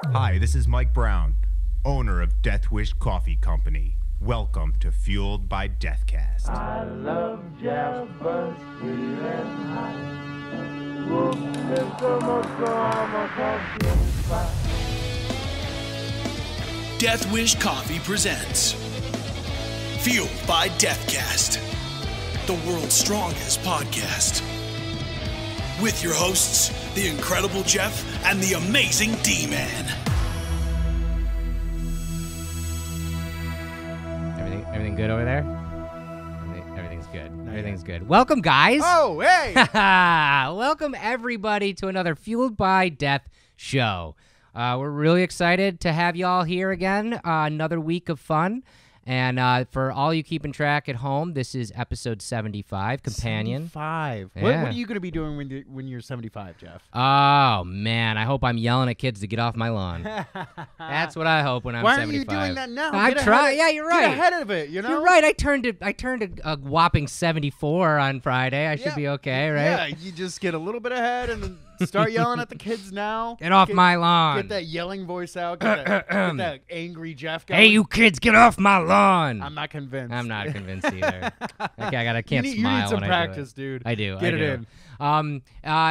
Hi, this is Mike Brown, owner of Death Wish Coffee Company. Welcome to Fueled by Deathcast. I love Jeff, but sweet and high. Whoop, Mr. Motorama coffee spot. Death Wish Coffee presents Fueled by Deathcast, the world's strongest podcast. With your hosts, the incredible Jeff and the amazing D-Man. Everything good over there? Everything's good. Everything's good. Welcome, guys. Oh, hey! Welcome, everybody, to another Fueled by Death show. We're really excited to have y'all here again. Another week of fun. And for all you keeping track at home, this is episode 75, Companion. 75. Yeah. What are you going to be doing when you're 75, Jeff? Oh, man. I hope I'm yelling at kids to get off my lawn. That's what I hope when I'm 75. Why are you doing that now? I'm trying. Yeah, you're right. Get ahead of it, you know? You're right. I turned a whopping 74 on Friday. I should be okay, right? Yeah, you just get a little bit ahead and then start yelling at the kids now. Get off my lawn. Get that yelling voice out. Get that angry Jeff going. Hey, you kids, get off my lawn. I'm not convinced. I'm not convinced either. I can't smile. You need some when practice, I do it. dude. I do. Get I it do. in.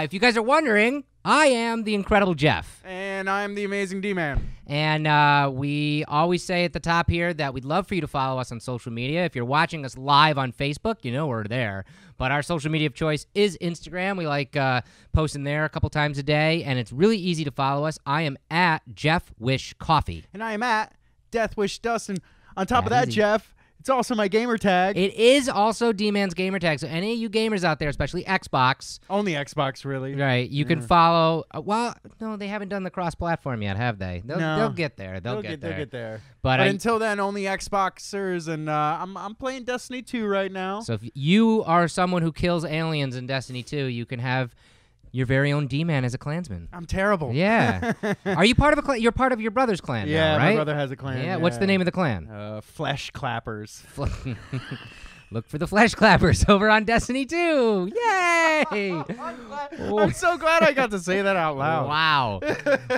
If you guys are wondering, I am the Incredible Jeff. And I'm the amazing D-Man. And we always say at the top here that we'd love for you to follow us on social media. If you're watching us live on Facebook, you know we're there. But our social media of choice is Instagram. We like posting there a couple times a day, and it's really easy to follow us. I am at Jeff Wish Coffee. And I am at Death Wish Dustin. On top of That that, easy. Jeff, it's also my gamer tag. It is also D-Man's gamer tag. So any of you gamers out there, especially Xbox, Only Xbox, really. right? You can follow. Well, no, they haven't done the cross-platform yet, have they? No. They'll get there. They'll get there. They'll get there. But Until then, only Xboxers, and I'm playing Destiny 2 right now. So if you are someone who kills aliens in Destiny 2, you can have your very own D-Man as a clansman. I'm terrible. Yeah. Are you part of a clan? You're part of your brother's clan Yeah, now, right? my brother has a clan. Yeah. What's the name of the clan? Flesh Clappers. Look for the Flesh Clappers over on Destiny 2. Yay! I'm so glad I got to say that out loud. Wow.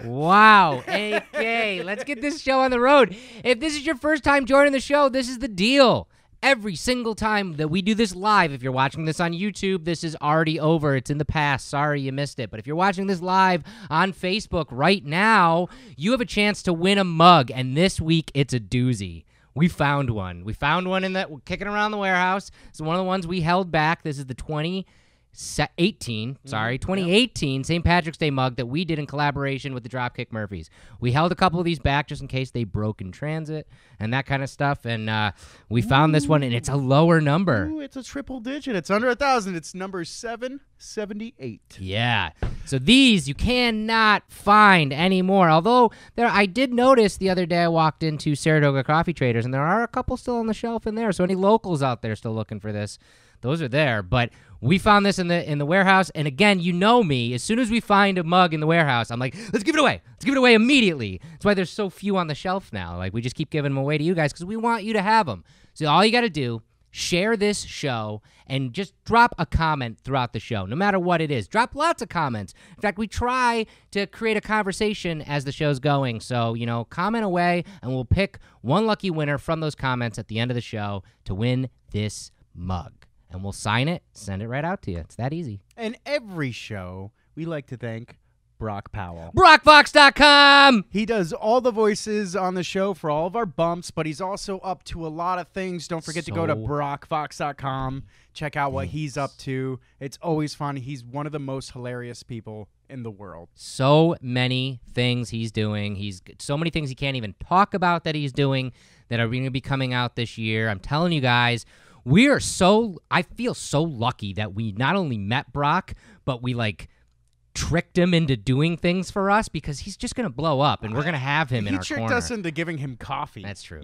Wow. Okay, let's get this show on the road. If this is your first time joining the show, this is the deal. Every single time that we do this live, if you're watching this on YouTube, this is already over. It's in the past. Sorry you missed it. But if you're watching this live on Facebook right now, you have a chance to win a mug. And this week, it's a doozy. We found one. We found one kicking around the warehouse. It's one of the ones we held back. This is the 2018 St. Patrick's Day mug that we did in collaboration with the Dropkick Murphys. We held a couple of these back just in case they broke in transit and that kind of stuff, and we found this one, and it's a lower number. Ooh, it's a triple digit. It's under 1,000. It's number 778. Yeah. So these you cannot find anymore. Although I did notice the other day I walked into Saratoga Coffee Traders, and there are a couple still on the shelf in there. So any locals out there still looking for this, those are there. But we found this in the warehouse, and again, you know me. As soon as we find a mug in the warehouse, I'm like, let's give it away. Let's give it away immediately. That's why there's so few on the shelf now. Like, we just keep giving them away to you guys because we want you to have them. So all you got to do, share this show and just drop a comment throughout the show, no matter what it is. Drop lots of comments. In fact, we try to create a conversation as the show's going. So, comment away, and we'll pick one lucky winner from those comments at the end of the show to win this mug. And we'll sign it, send it right out to you. It's that easy. And every show, we like to thank Brock Powell. BrockVox.com! He does all the voices on the show for all of our bumps, but he's also up to a lot of things. Don't forget to go to BrockVox.com. Check out what he's up to. It's always fun. He's one of the most hilarious people in the world. So many things he's doing. He's so many things he can't even talk about that he's doing that are going to be coming out this year. I'm telling you guys, I feel so lucky that we not only met Brock, but we tricked him into doing things for us because he's just going to blow up and we're going to have him in our corner. He tricked us into giving him coffee. That's true.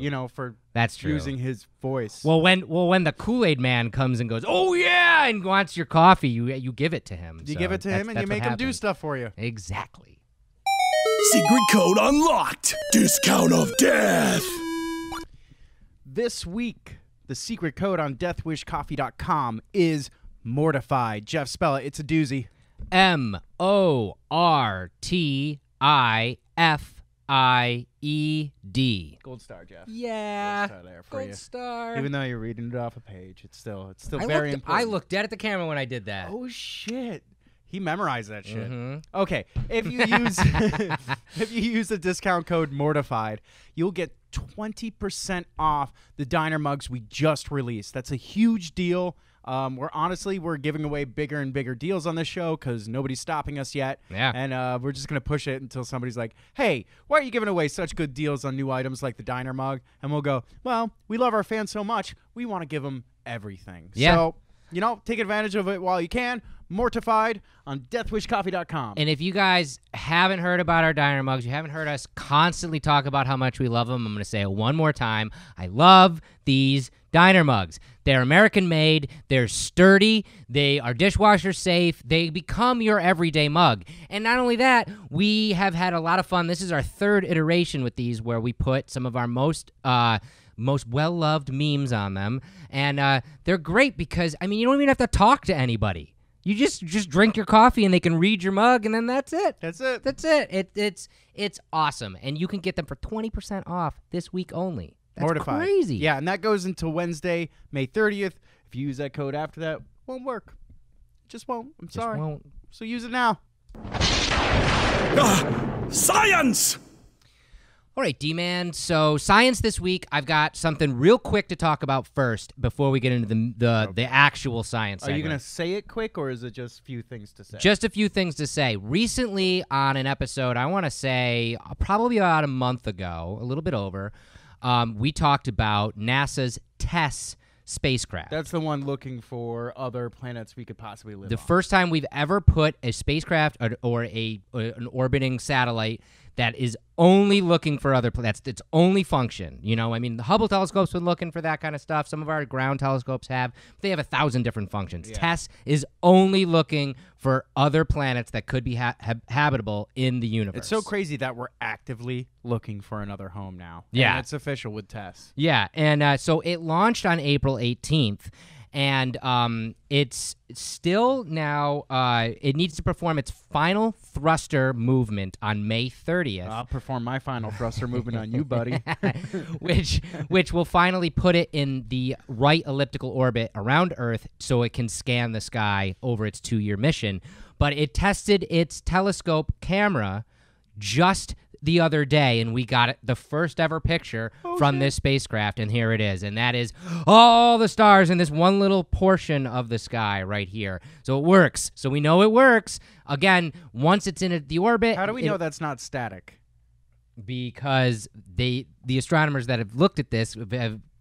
That's true. Using his voice. Well, when the Kool-Aid man comes and goes, oh yeah, and wants your coffee, you give it to him. You give it to him and you make him do stuff for you. Exactly. Secret code unlocked. Discount of death. This week, the secret code on deathwishcoffee.com is mortified. Jeff, spell it. It's a doozy. MORTIFIED. Gold star, Jeff. Yeah. Gold star there for you. Star. Even though you're reading it off a page, it's still very important. I looked dead at the camera when I did that. Oh shit. He memorized that shit. Mhm. Okay, if you use if you use the discount code Mortified, you'll get 20% off the diner mugs we just released. That's a huge deal. We're giving away bigger and bigger deals on this show because nobody's stopping us yet. Yeah. And we're just gonna push it until somebody's like, "Hey, why are you giving away such good deals on new items like the diner mug?" And we'll go, "Well, we love our fans so much, we want to give them everything." Yeah. So, take advantage of it while you can. Mortified on deathwishcoffee.com. And if you guys haven't heard about our diner mugs, you haven't heard us constantly talk about how much we love them, I'm going to say it one more time. I love these diner mugs. They're American made. They're sturdy. They are dishwasher safe. They become your everyday mug. And not only that, we have had a lot of fun. This is our third iteration with these where we put some of our most well-loved memes on them. And they're great because, you don't even have to talk to anybody. You just drink your coffee and they can read your mug, and then that's it. That's it. That's it. It's awesome. And you can get them for 20% off this week only. That's Mortified. crazy. Yeah, and that goes until Wednesday, May 30th. If you use that code after that, won't work. Just won't. I'm sorry. Won't. So use it now. Science! All right, D-Man. So science this week. I've got something real quick to talk about first before we get into the actual science Are you segment. going to say it quick, or is it just a few things to say? Just a few things to say. Recently on an episode, I want to say probably about a month ago, a little bit over, we talked about NASA's TESS spacecraft. That's the one looking for other planets we could possibly live The on. first time we've ever put a spacecraft or an orbiting satellite that is only looking for other planets. Its only function. The Hubble telescope's been looking for that kind of stuff. Some of our ground telescopes have. They have 1,000 different functions. Yeah. TESS is only looking for other planets that could be habitable in the universe. It's so crazy that we're actively looking for another home now. Yeah. And it's official with Tess. Yeah, and so it launched on April 18th, and it's still now, it needs to perform its final thruster movement on May 30th. I'll perform my final thruster movement on you, buddy. which will finally put it in the right elliptical orbit around Earth so it can scan the sky over its 2-year mission. But it tested its telescope camera just the other day, and we got the first ever picture from this spacecraft, and here it is. And that is all the stars in this one little portion of the sky right here. So it works. So we know it works. Again, once it's in the orbit. How do we know that's not static? Because the astronomers that have looked at this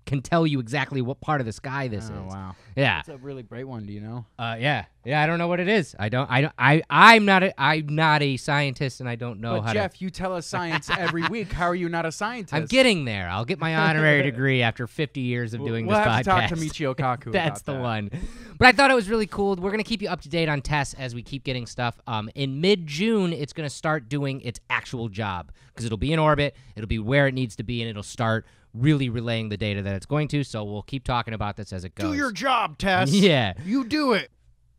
can tell you exactly what part of the sky this is. Wow. Yeah. It's a really bright one, do you know? Yeah. I don't know what it is. I'm not a scientist, and I don't know how Jeff, you tell us science every week. How are you not a scientist? I'm getting there. I'll get my honorary degree after 50 years of doing this podcast. We'll have to talk to Michio Kaku That's about the that. one. But I thought it was really cool. We're going to keep you up to date on TESS as we keep getting stuff. In mid-June, it's going to start doing its actual job because it'll be in orbit, it'll be where it needs to be, and it'll start really relaying the data that it's going to. So we'll keep talking about this as it goes. Do your job, Tess. Yeah. You do it.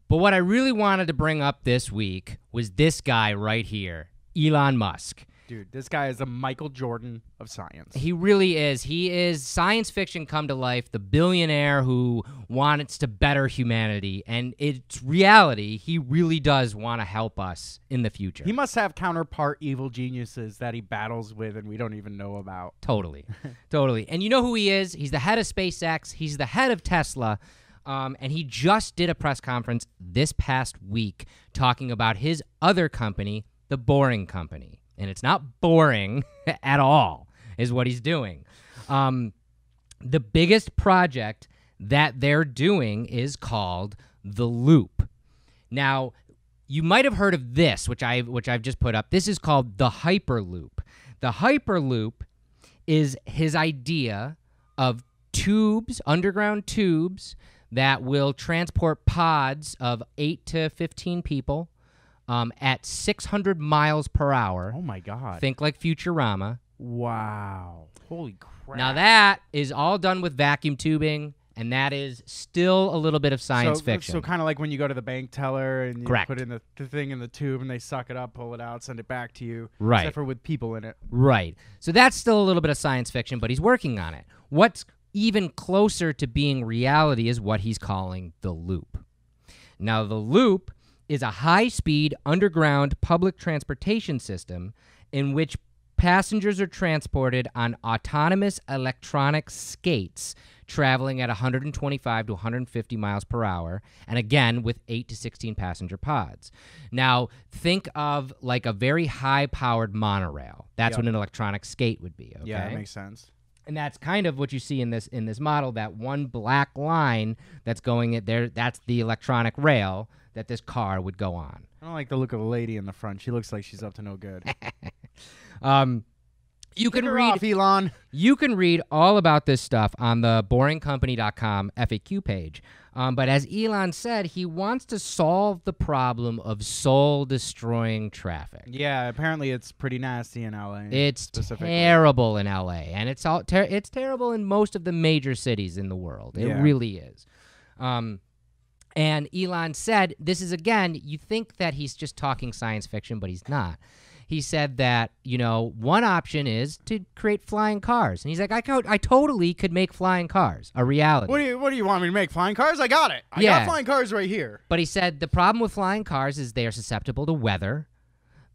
But what I really wanted to bring up this week was this guy right here, Elon Musk. Dude, this guy is a Michael Jordan of science. He really is. He is science fiction come to life, the billionaire who wants to better humanity. And it's reality. He really does want to help us in the future. He must have counterpart evil geniuses that he battles with and we don't even know about. Totally. Totally. And you know who he is? He's the head of SpaceX. He's the head of Tesla. And he just did a press conference this past week talking about his other company, The Boring Company. And it's not boring at all, is what he's doing. The biggest project that they're doing is called The Loop. Now, you might have heard of this, which I've just put up. This is called the Hyperloop. The Hyperloop is his idea of tubes, underground tubes, that will transport pods of 8 to 15 people at 600 miles per hour. Oh, my God. Think like Futurama. Wow. Holy crap. Now, that is all done with vacuum tubing And that is still a little bit of science fiction. So kind of like when you go to the bank teller and you Correct. put in the thing in the tube and they suck it up, pull it out, send it back to you. Right. Except for with people in it. Right. So that's still a little bit of science fiction, but he's working on it. What's even closer to being reality is what he's calling the loop. Now, the loop is a high-speed underground public transportation system in which passengers are transported on autonomous electronic skates traveling at 125 to 150 miles per hour, and again with 8 to 16 passenger pods. Now, think of like a very high-powered monorail. That's what an electronic skate would be, okay? Yeah, that makes sense. And that's kind of what you see in this model, that one black line that's going at there, that's the electronic rail that this car would go on. I don't like the look of the lady in the front. She looks like she's up to no good. You can Take her read off, Elon. You can read all about this stuff on the boringcompany.com FAQ page. But as Elon said, he wants to solve the problem of soul-destroying traffic. Yeah, apparently it's pretty nasty in LA. It's terrible in LA, and it's terrible in most of the major cities in the world. It really is. And Elon said, this is, again, you think that he's just talking science fiction, but he's not. He said that, one option is to create flying cars. And he's like, I totally could make flying cars a reality. What do you want me to make? Flying cars? I got it. I got flying cars right here. But he said the problem with flying cars is they are susceptible to weather.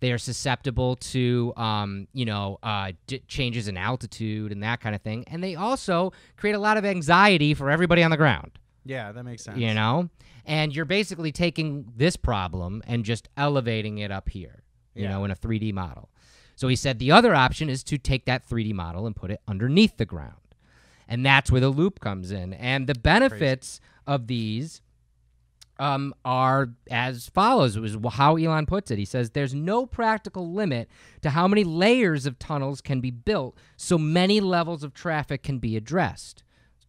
They are susceptible to, changes in altitude and that kind of thing. And they also create a lot of anxiety for everybody on the ground. Yeah, that makes sense. And you're basically taking this problem and just elevating it up here. In a 3D model. So he said the other option is to take that 3D model and put it underneath the ground. And that's where the loop comes in. And the benefits of these are as follows. It was how Elon puts it. He says there's no practical limit to how many layers of tunnels can be built so many levels of traffic can be addressed.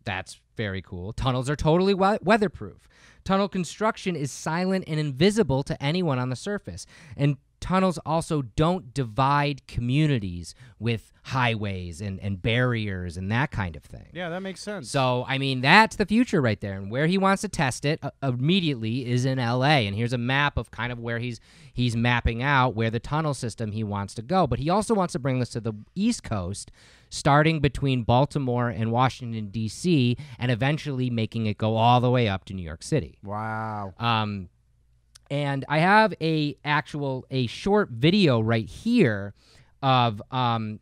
That's very cool. Tunnels are totally weatherproof. Tunnel construction is silent and invisible to anyone on the surface. And tunnels also don't divide communities with highways and barriers and that kind of thing. Yeah, that makes sense. So, that's the future right there. And where he wants to test it immediately is in L.A. And here's a map of kind of where he's mapping out where the tunnel system he wants to go. But he also wants to bring this to the East Coast, starting between Baltimore and Washington, D.C., and eventually making it go all the way up to New York City. Wow. And I have a short video right here of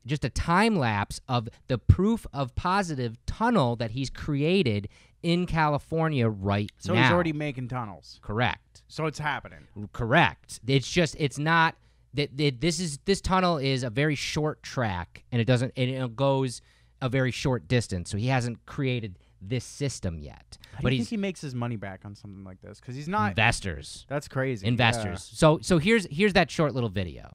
just a time lapse of the proof of positive tunnel that he's created in California right now. So he's already making tunnels. Correct. So it's happening. Correct. It's not that this tunnel is a very short track and it goes a very short distance. So he hasn't created this system yet. How do you think he makes his money back on something like this? Because he's not investors. That's crazy. Investors. Yeah. So here's that short little video.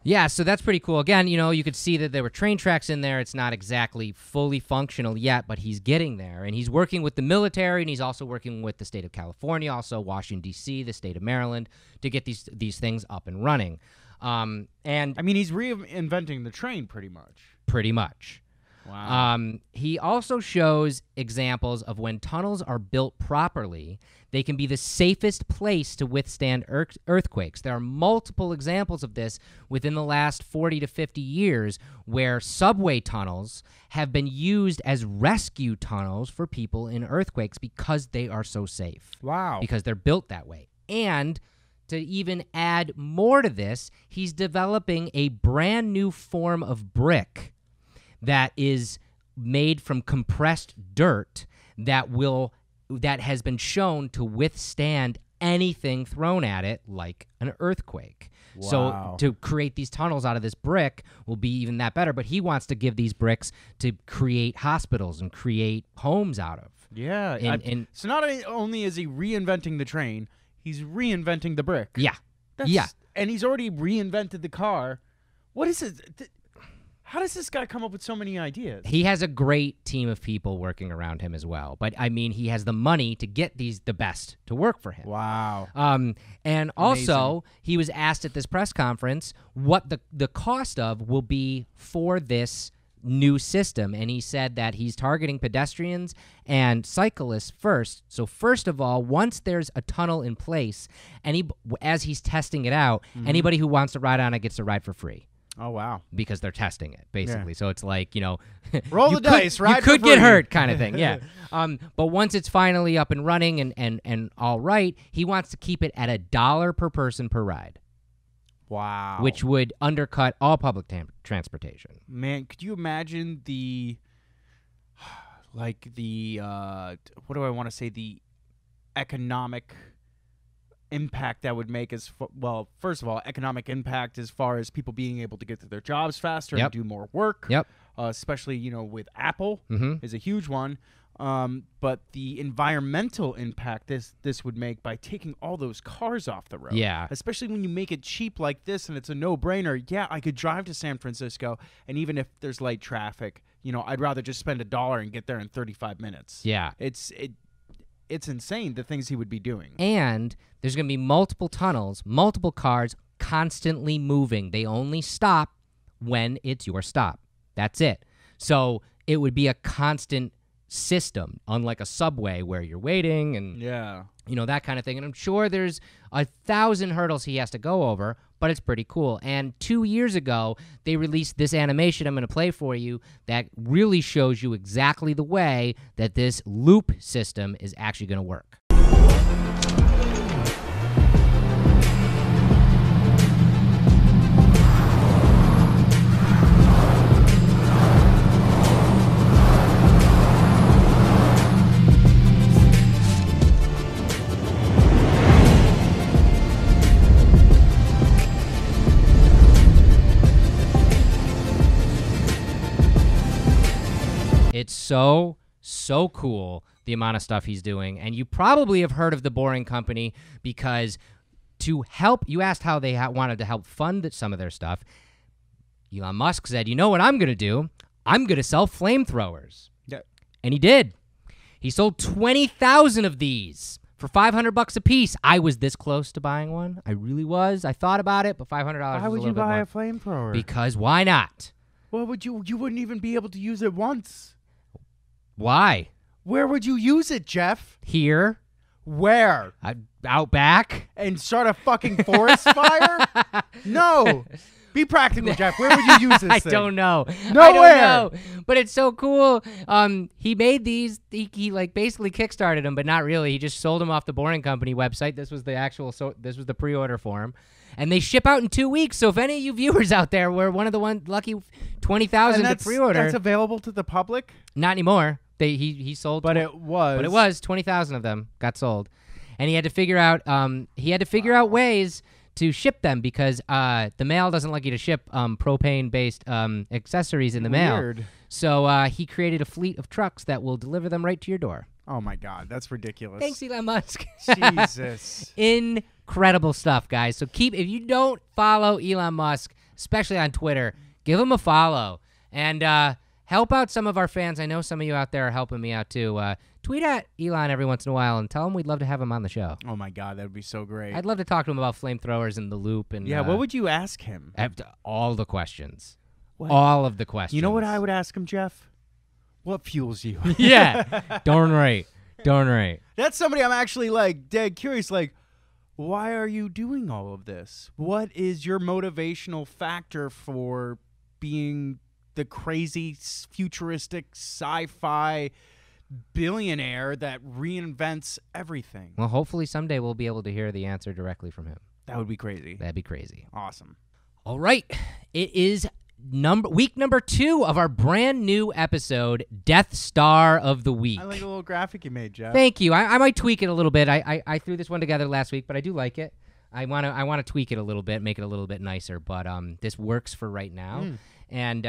Yeah, so that's pretty cool. Again, you could see that there were train tracks in there. It's not exactly fully functional yet, but he's getting there. And he's working with the military, and he's also working with the state of California, also Washington, D.C., the state of Maryland, to get these things up and running. And he's reinventing the train pretty much. Pretty much. Wow. He also shows examples of when tunnels are built properly, they can be the safest place to withstand earthquakes. There are multiple examples of this within the last 40 to 50 years where subway tunnels have been used as rescue tunnels for people in earthquakes because they are so safe. Wow. Because they're built that way. And to even add more to this, he's developing a brand new form of brick that is made from compressed dirt that has been shown to withstand anything thrown at it, like an earthquake. Wow. So to create these tunnels out of this brick will be even that better. But he wants to give these bricks to create hospitals and create homes out of. Yeah. So not only is he reinventing the train, he's reinventing the brick. Yeah. And he's already reinvented the car. What is it? How does this guy come up with so many ideas? He has a great team of people working around him as well. But, I mean, he has the money to get the best to work for him. Wow. And also, he was asked at this press conference what the cost of will be for this new system. And he said that he's targeting pedestrians and cyclists first. So first of all, once there's a tunnel in place, as he's testing it out, anybody who wants to ride on it gets to ride for free. Oh, wow. Because they're testing it, basically. Yeah. So it's like, roll the dice, right? You could get hurt kind of thing, yeah. But once it's finally up and running and all right, he wants to keep it at $1 per person per ride. Wow. Which would undercut all public transportation. Man, could you imagine the what do I want to say, the economic impact that would make first of all, economic impact as far as people being able to get to their jobs faster and do more work. Yep. Especially, with Apple is a huge one. But the environmental impact this would make by taking all those cars off the road. Yeah. Especially when you make it cheap like this and it's a no-brainer. Yeah, I could drive to San Francisco, and even if there's light traffic, I'd rather just spend $1 and get there in 35 minutes. Yeah. It's insane, the things he would be doing. And there's going to be multiple tunnels, multiple cars constantly moving. They only stop when it's your stop. That's it. So it would be a constant system, unlike a subway where you're waiting and that kind of thing. And I'm sure there's 1,000 hurdles he has to go over, but it's pretty cool. And 2 years ago, they released this animation I'm going to play for you that really shows you exactly the way that this loop system is actually going to work. It's so cool, the amount of stuff he's doing. And you probably have heard of The Boring Company because to help, you asked how they wanted to help fund some of their stuff. Elon Musk said, you know what I'm going to do? I'm going to sell flamethrowers. Yeah. And he did. He sold 20,000 of these for $500 a piece. I was this close to buying one. I really was. I thought about it, but $500 was a little bit more. Why would you buy a flamethrower? Because why not? Well, you wouldn't even be able to use it once. Why? Where would you use it, Jeff? Here. Where? Out back. And start a fucking forest fire? No. Be practical, Jeff. Where would you use this I thing? don't know. Nowhere. I don't know. But it's so cool. He made these. He like basically kickstarted them, but not really. He just sold them off the Boring Company website. This was the actual. This was the pre-order for them. And they ship out in 2 weeks. So if any of you viewers out there were one of the lucky 20,000 to pre-order, that's available to the public. Not anymore. He sold, but it was 20,000 of them got sold, and he had to figure out ways to ship them because the mail doesn't like you to ship propane-based accessories in the mail. So he created a fleet of trucks that will deliver them right to your door. Oh my God, that's ridiculous! Thanks, Elon Musk. Jesus, incredible stuff, guys. So if you don't follow Elon Musk, especially on Twitter, give him a follow and help out some of our fans. I know some of you out there are helping me out too. Tweet at Elon every once in a while and tell him we'd love to have him on the show. Oh my God, that would be so great. I'd love to talk to him about flamethrowers and the loop. And what would you ask him? All the questions. What? All of the questions. You know what I would ask him, Jeff? What fuels you? Yeah, darn right. That's somebody I'm actually dead curious. Why are you doing all of this? What is your motivational factor for being the crazy futuristic sci-fi billionaire that reinvents everything? Well, hopefully someday we'll be able to hear the answer directly from him. That would be crazy. That'd be crazy. Awesome. All right. It is week number 2 of our brand new episode, Death Star of the Week. I like the little graphic you made, Jeff. Thank you. I might tweak it a little bit. I threw this one together last week, but I do like it. I want to tweak it a little bit, make it a little bit nicer, but this works for right now. And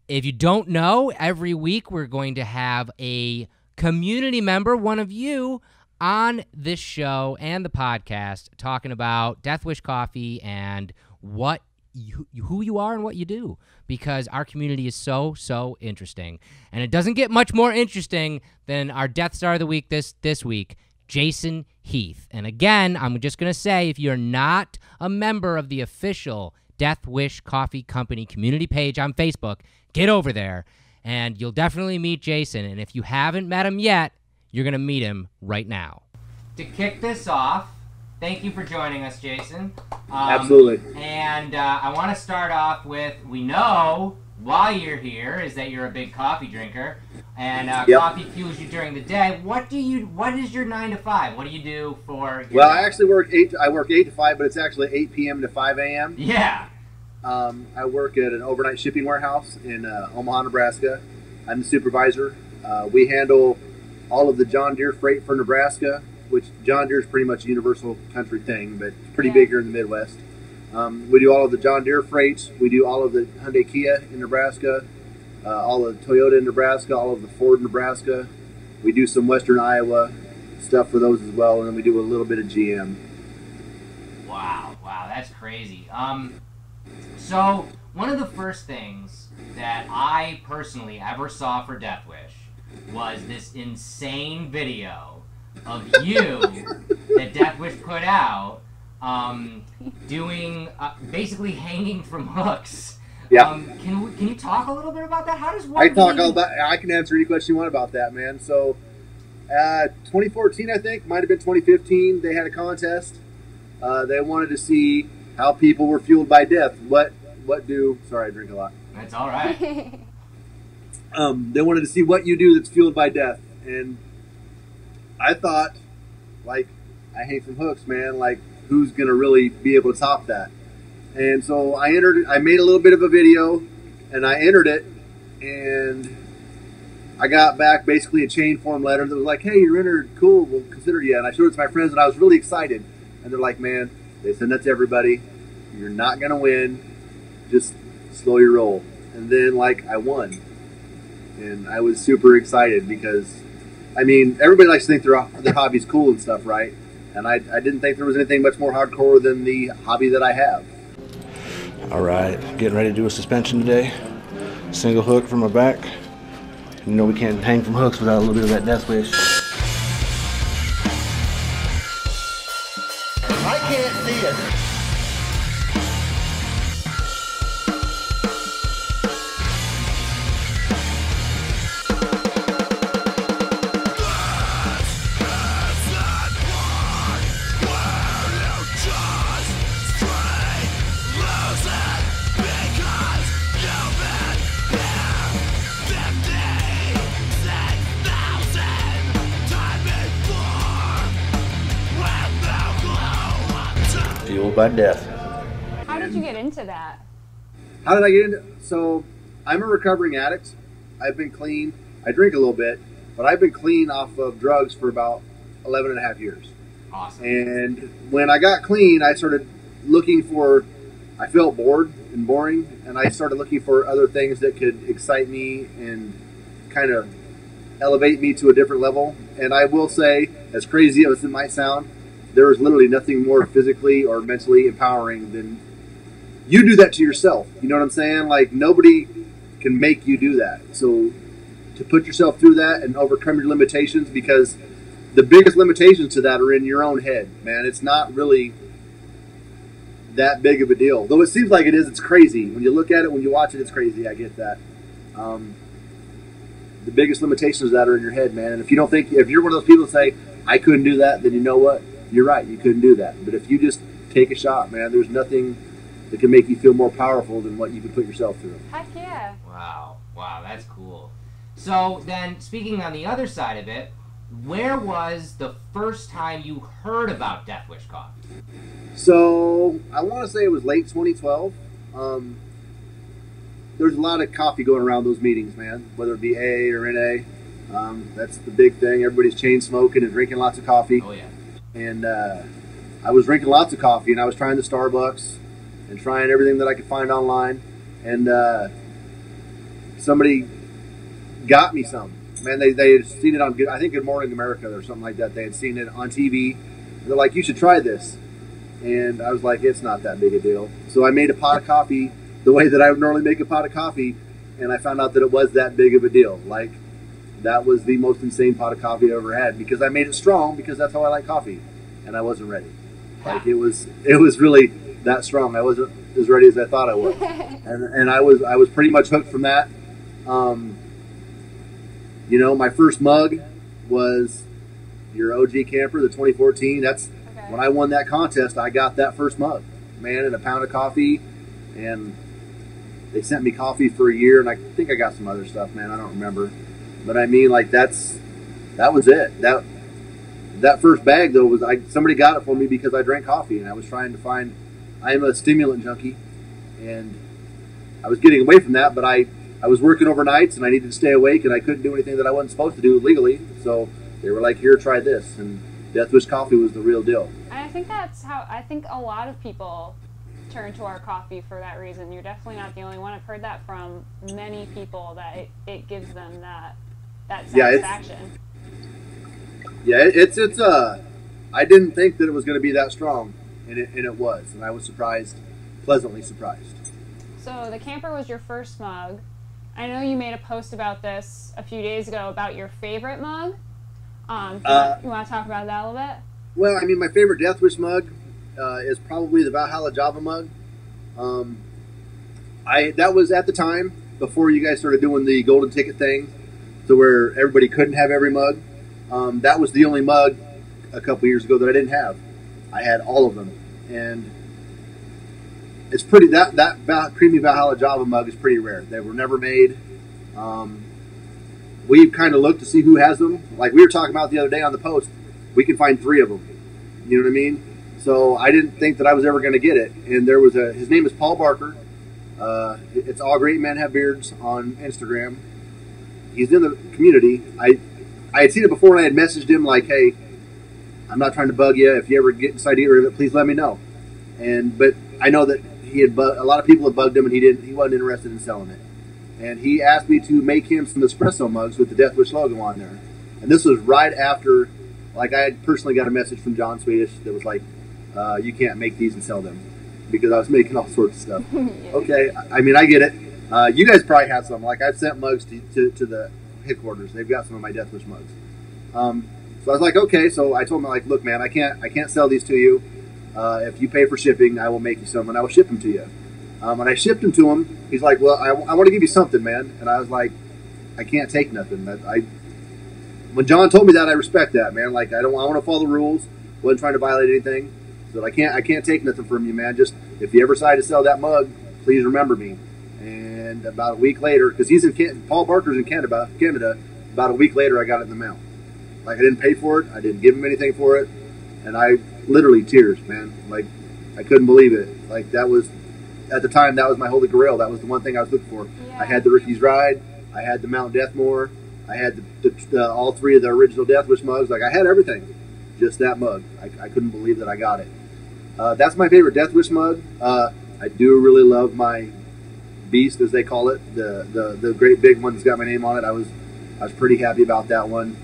if you don't know, every week we're going to have a community member, one of you, on this show and the podcast talking about Death Wish Coffee and who you are and what you do, because our community is so interesting. And it doesn't get much more interesting than our Death Star of the Week this week, Jason Heath. And again, I'm just going to say, if you're not a member of the official Death Wish Coffee Company community page on Facebook, get over there and you'll definitely meet Jason. And if you haven't met him yet, you're going to meet him right now. To kick this off, thank you for joining us, Jason. Absolutely. And I want to start off with, we know why you're here is that you're a big coffee drinker, and coffee fuels you during the day. What is your 9 to 5? What do you do for your Well, I actually work 8 to 5, but it's actually 8 p.m. to 5 a.m. Yeah. I work at an overnight shipping warehouse in Omaha, Nebraska. I'm the supervisor. We handle all of the John Deere freight for Nebraska, which John Deere is pretty much a universal country thing, but it's pretty big here in the Midwest. We do all of the John Deere freights. We do all of the Hyundai Kia in Nebraska, all of Toyota in Nebraska, all of the Ford in Nebraska. We do some Western Iowa stuff for those as well, and then we do a little bit of GM. Wow, that's crazy. So one of the first things that I personally ever saw for Death Wish was this insane video of you that Death Wish put out, doing basically hanging from hooks. Yeah. Can you talk a little bit about that? How does one? I can answer any question you want about that, man. So, 2014, I think, might have been 2015. They had a contest. They wanted to see how people were fueled by death. Sorry, I drink a lot. That's all right. They wanted to see what you do that's fueled by death, and I thought, like, I hang from hooks, man. Like, who's gonna really be able to top that? And so I made a little bit of a video, and I entered it, and I got back basically a chain form letter that was like, hey, you're entered, cool, we'll consider you. And I showed it to my friends, and I was really excited. And they're like, man, they send that to everybody. You're not gonna win. Just slow your roll. And then, like, I won. And I was super excited because, I mean, everybody likes to think their hobby's cool and stuff, right? And I didn't think there was anything much more hardcore than the hobby that I have. All right, getting ready to do a suspension today. Single hook from my back. You know we can't hang from hooks without a little bit of that death wish. I can't see it. Fueled by death. How did you get into that? How did I get into it? So, I'm a recovering addict. I've been clean. I drink a little bit, but I've been clean off of drugs for about 11 and a half years. Awesome. And when I got clean, I started looking for, I felt bored and boring, and I started looking for other things that could excite me and kind of elevate me to a different level. And I will say, as crazy as it might sound, there is literally nothing more physically or mentally empowering than you do that to yourself. You know what I'm saying? Like, nobody can make you do that. So to put yourself through that and overcome your limitations, because the biggest limitations to that are in your own head, man. It's not really that big of a deal. Though it seems like it is, it's crazy. When you look at it, when you watch it, it's crazy. I get that. The biggest limitations of that are in your head, man. And if you're one of those people that say, I couldn't do that, then you know what? You're right, you couldn't do that. But if you just take a shot, man, there's nothing that can make you feel more powerful than what you can put yourself through. Heck yeah. Wow, that's cool. So then, speaking on the other side of it, where was the first time you heard about Death Wish Coffee? So, I want to say it was late 2012. there's a lot of coffee going around those meetings, man. Whether it be A or NA, that's the big thing. Everybody's chain smoking and drinking lots of coffee. Oh yeah. And I was drinking lots of coffee, and I was trying the Starbucks and trying everything that I could find online. And somebody got me some. Man, they had seen it on, I think, Good Morning America or something like that. They had seen it on TV. They're like, you should try this. And I was like, it's not that big a deal. So I made a pot of coffee the way that I would normally make a pot of coffee, and I found out that it was that big of a deal. Like, that was the most insane pot of coffee I ever had, because I made it strong, because that's how I like coffee, and I wasn't ready. Like, it was really that strong. I wasn't as ready as I thought I was, and I was pretty much hooked from that. You know, my first mug was your OG Camper, the 2014. That's when I won that contest. I got that first mug, man, and a pound of coffee, and they sent me coffee for a year, and I think I got some other stuff, man. I don't remember, but I mean, like, that was it. That first bag though was somebody got it for me because I drank coffee, and I was trying to find. I am a stimulant junkie, and I was getting away from that, but I was working overnights, and I needed to stay awake, and I couldn't do anything that I wasn't supposed to do legally. So they were like, "Here, try this," and Death Wish coffee was the real deal. And I think that's how a lot of people turn to our coffee for that reason. You're definitely not the only one. I've heard that from many people, that it gives them that satisfaction. It's I didn't think that it was going to be that strong, and it was, and I was pleasantly surprised. So the Camper was your first mug. I know you made a post about this a few days ago about your favorite mug. You want to talk about that a little bit? Well, I mean, my favorite Death Wish mug is probably the Valhalla Java mug. That was at the time before you guys started doing the golden ticket thing, to where everybody couldn't have every mug. That was the only mug a couple years ago that I didn't have. I had all of them, and it's pretty. That creamy Valhalla Java mug is pretty rare. They were never made. We've kind of looked to see who has them. Like we were talking about the other day on the post, we can find 3 of them. You know what I mean? So I didn't think that I was ever going to get it. And there was his name is Paul Barker. It's All Great Men Have Beards on Instagram. He's in the community. I had seen it before, and I had messaged him like, "Hey, I'm not trying to bug you. If you ever decide to get rid of it, please let me know." But I know that a lot of people had bugged him, and he wasn't interested in selling it. And he asked me to make him some espresso mugs with the Death Wish logo on there. And this was right after, like, I had personally got a message from John Swedish that was like, "You can't make these and sell them," because I was making all sorts of stuff. Okay, I mean, I get it. You guys probably have some. Like, I've sent mugs to the headquarters. They've got some of my Death Wish mugs. So I was like, okay. So I told him, like, "Look, man, I can't sell these to you. If you pay for shipping, I will make you some, and I will ship them to you." And I shipped them to him. He's like, "Well, I want to give you something, man." And I was like, "I can't take nothing." When John told me that, I respect that, man. Like, I want to follow the rules. Wasn't trying to violate anything. So I can't take nothing from you, man. Just if you ever decide to sell that mug, please remember me. And about a week later, because Paul Barker's in Canada. About a week later, I got it in the mail. Like, I didn't pay for it. I didn't give him anything for it. And I literally tears, man. Like, I couldn't believe it. Like, that was, at the time, that was my holy grail. That was the one thing I was looking for. Yeah. I had the Ricky's Ride. I had the Mount Deathmore. I had all 3 of the original Death Wish mugs. Like, I had everything. Just that mug. I couldn't believe that I got it. That's my favorite Death Wish mug. I do really love my Beast, as they call it. The great big one that's got my name on it. I was pretty happy about that one.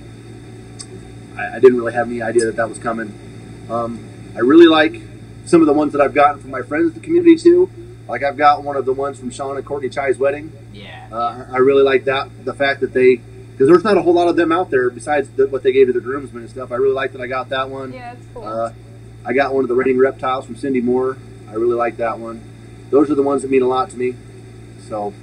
I didn't really have any idea that was coming. I really like some of the ones that I've gotten from my friends in the community too. Like, I've got one of the ones from Sean and Courtney Chai's wedding. Yeah. I really like that. The fact that because there's not a whole lot of them out there besides what they gave to the groomsmen and stuff. I really like that I got that one. Yeah, it's cool. I got one of the Raining Reptiles from Cindy Moore. I really like that one. Those are the ones that mean a lot to me. So.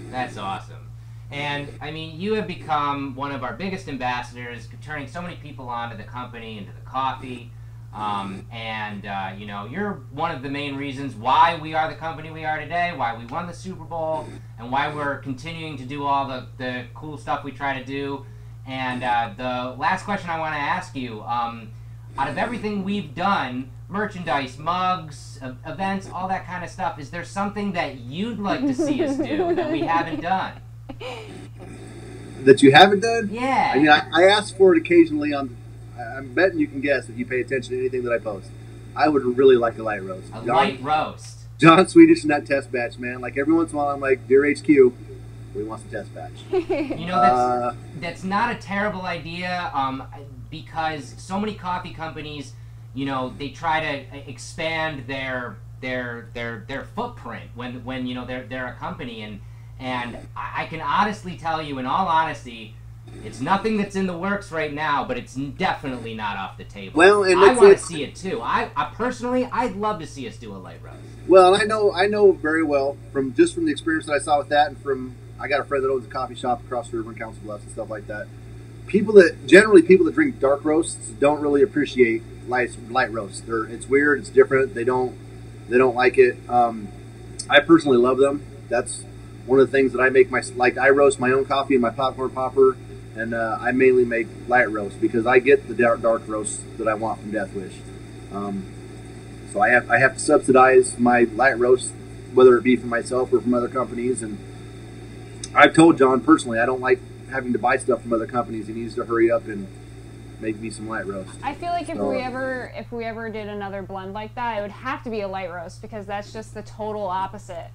That's awesome. And, I mean, you have become one of our biggest ambassadors, turning so many people onto the company, into the coffee. You know, you're one of the main reasons why we are the company we are today, why we won the Super Bowl, and why we're continuing to do all the cool stuff we try to do. And the last question I want to ask you, out of everything we've done, merchandise, mugs, events, all that kind of stuff. Is there something that you'd like to see us do that we haven't done? That you haven't done? Yeah. I mean, I ask for it occasionally on. I'm betting you can guess if you pay attention to anything that I post. I would really like a light roast. Light roast. John Swedish and that test batch, man. Like every once in a while, I'm like, dear HQ, we want some test batch. You know, that's not a terrible idea. Because so many coffee companies, you know, they try to expand their footprint when you know they're a company, and I can honestly tell you, in all honesty, it's nothing that's in the works right now, but it's definitely not off the table. Well, and I want to see it too. I personally, I'd love to see us do a light roast. Well, and I know very well from the experience that I saw with that, and from I got a friend that owns a coffee shop across the river in Council Bluffs and stuff like that. People that drink dark roasts don't really appreciate light roasts. It's weird. It's different. They don't like it. I personally love them. That's one of the things that I make. I roast my own coffee in my popcorn popper, and I mainly make light roast because I get the dark roast that I want from Death Wish. So I have to subsidize my light roast, whether it be from myself or from other companies. And I've told John personally I don't like having to buy stuff from other companies. He needs to hurry up and make me some light roast. I feel like if we ever did another blend like that, it would have to be a light roast because that's just the total opposite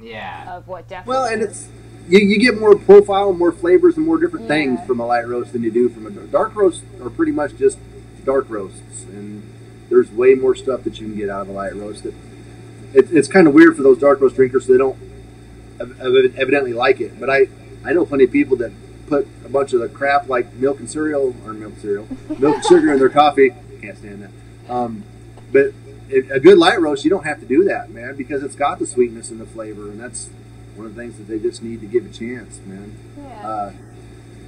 of what Death Well, is. and it's you get more profile, more flavors, and more different things from a light roast than you do from a dark roast. Are pretty much just dark roasts, and there's way more stuff that you can get out of a light roast. It's kind of weird for those dark roast drinkers. They don't evidently like it, but I know plenty of people that put a bunch of the crap like milk and sugar in their coffee. Can't stand that. But a good light roast, you don't have to do that, man, because it's got the sweetness and the flavor, and that's one of the things that they just need to give a chance, man. Yeah.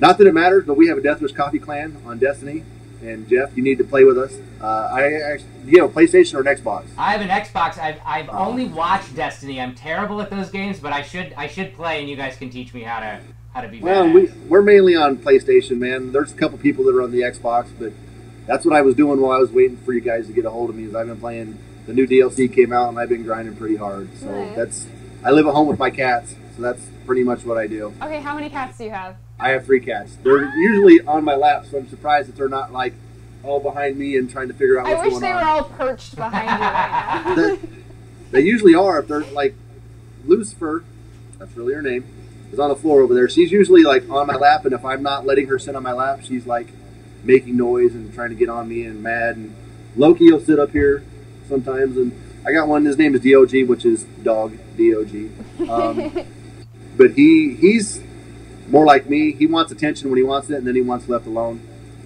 Not that it matters, but we have a Death Wish Coffee Clan on Destiny, and Jeff, you need to play with us. Do you have a PlayStation or an Xbox? I have an Xbox. I've only watched Destiny. I'm terrible at those games, but I should play, and you guys can teach me how to be well, badass. we're mainly on PlayStation, man. There's a couple people that are on the Xbox, but that's what I was doing while I was waiting for you guys to get a hold of me. Is I've been playing. The new DLC came out, and I've been grinding pretty hard. So I live at home with my cats, so that's pretty much what I do. Okay, how many cats do you have? I have 3 cats. They're usually on my lap, so I'm surprised that they're not like all behind me and trying to figure out what's going on. I wish they were all perched behind you right now. They usually are. If they're like Lucifer, that's really her name, is on the floor over there. She's usually like on my lap, and if I'm not letting her sit on my lap, she's like making noise and trying to get on me and mad. And Loki will sit up here sometimes, and I got one. His name is DOG, which is dog, DOG. But he's more like me. He wants attention when he wants it, and then he wants left alone.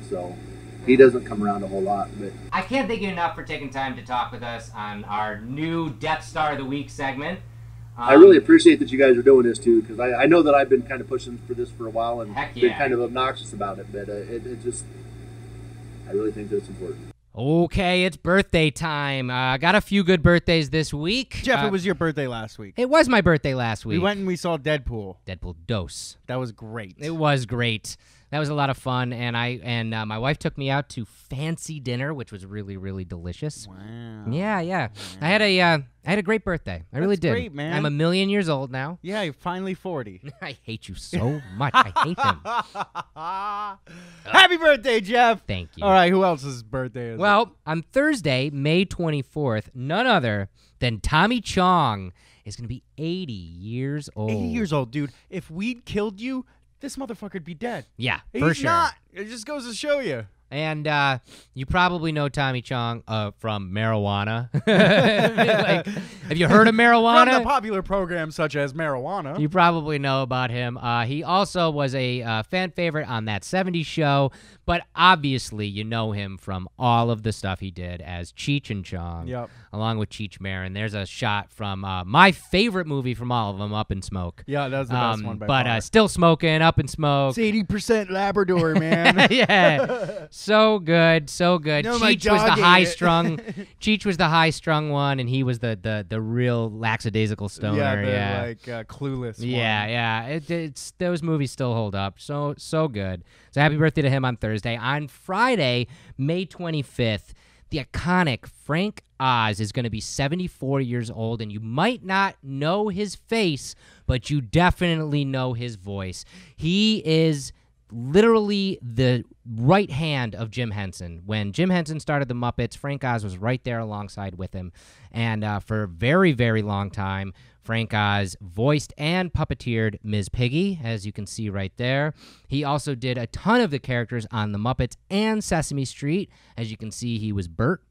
So he doesn't come around a whole lot. But I can't thank you enough for taking time to talk with us on our new Death Star of the Week segment. I really appreciate that you guys are doing this too, because I know that I've been kind of pushing for this for a while and been kind of obnoxious about it, but I really think that it's important. Okay, it's birthday time. I got a few good birthdays this week. Jeff, it was your birthday last week. It was my birthday last week. We went and we saw Deadpool. Deadpool Dos. That was great. It was great. That was a lot of fun, and my wife took me out to fancy dinner, which was really, really delicious. Wow. Yeah. I had a great birthday. I really did. Great, man. I'm 1,000,000 years old now. Yeah, you're finally 40. I hate you so much. I hate them. Happy birthday, Jeff. Thank you. All right, who else's birthday is it? Well, on Thursday, May 24th, none other than Tommy Chong is going to be 80 years old. 80 years old, dude. If we'd killed you, this motherfucker'd be dead. Yeah, He's for sure. not. It just goes to show you. And you probably know Tommy Chong from Marijuana. Have you heard of Marijuana? From the popular programs such as Marijuana. You probably know about him. He also was a fan favorite on That 70s Show, but obviously you know him from all of the stuff he did as Cheech and Chong, along with Cheech Marin. There's a shot from my favorite movie from all of them, Up in Smoke. Yeah, that was the best one by But far. Still Smoking, Up in Smoke. It's 80% Labrador, man. Yeah. So good, so good. No, my Cheech was the dog ate high-strung. Cheech was the high-strung one, and he was the real lackadaisical stoner. Like clueless. Yeah. It's those movies still hold up. So good. So happy birthday to him on Thursday. On Friday, May 25th, the iconic Frank Oz is going to be 74 years old, and you might not know his face, but you definitely know his voice. He is literally the right hand of Jim Henson. When Jim Henson started the Muppets, Frank Oz was right there alongside with him. And for a very, very long time, Frank Oz voiced and puppeteered Ms. Piggy, as you can see right there. He also did a ton of the characters on The Muppets and Sesame Street. As you can see, he was Bert,